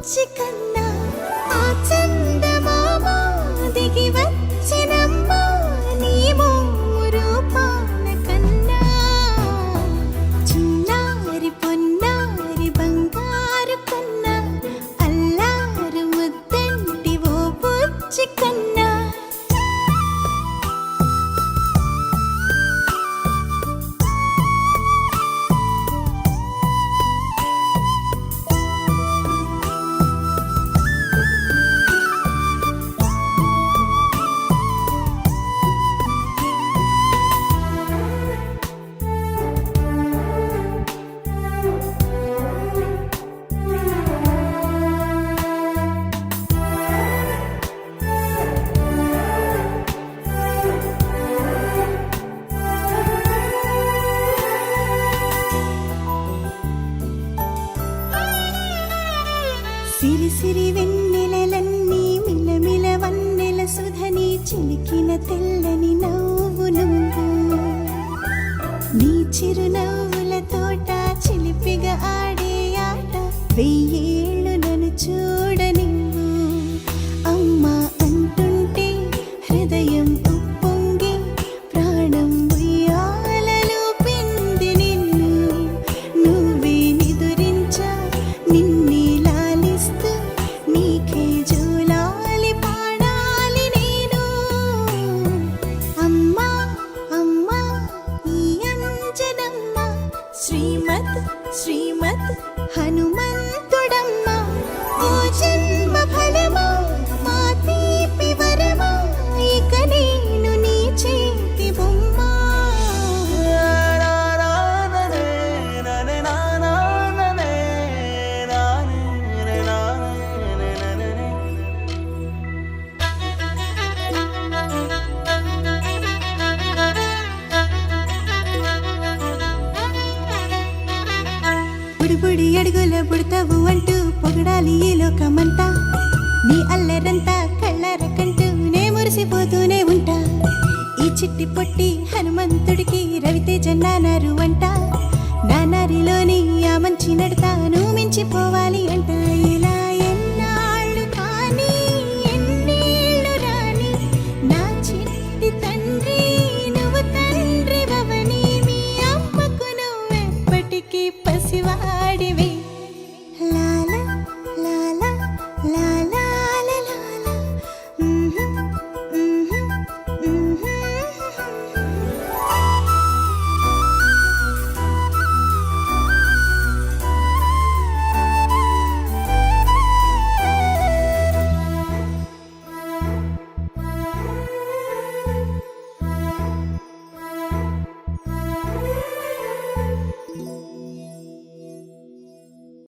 బుచ్చి కన్నా ఆ చందమామ దిగి వచ్చినమ్మ నీ రూపాల కన్నా చిన్నారి పొన్నారి బంగారు కన్నా అల్లారు ముద్దంటి ఓ బుచ్చి కన్నా సిరి సిరి వెన్నెలలన్నీ మిలమిల వన్నెల సుధని చిలికిన తెల్లని నవ్వు నువ్వు నీ చిరునవ్వుల తోట చిలిపిగా ఆడే ఆట వెయ్యేళ్ళు నన్ను చూడనివ్వు అమ్మా అంటుంటే హృదయం ఉప్పొంగి ప్రాణం ఉయ్యాలలో పిండి నిన్ను నువ్వే నిదురించా నిన్నే నీకే జూలాలి పాడాలి నేను అమ్మా అమ్మా ఈ అంజనమ్మ శ్రీమత్ శ్రీమత్ హనుమంతుడమ్మ ఓ జన్మ ఫలమా మా తీపి వరమా ఇక నేను నీ చేతి బొమ్మ బుడి అడుగుల బుడతావు అంటూ పొగడాలి ఈ లోకమంతా నీ అల్లరంతా కళ్ళరకంటూ నే మురిసిపోతూనే ఉంటా ఈ చిట్టి పొట్టి హనుమంతుడికి రవితేజ నానారు అంట నానారిలోని ఆ మంచి నడతాను మించిపోవాలి అంట ఇలా ఎన్నాళ్ళు కానీ ఎన్నేళ్ళు రాని నా చిట్టి తండ్రి నువ్వు తండ్రి భవని మీ అమ్మకు నువ్వెప్పటికీ పసివాడివి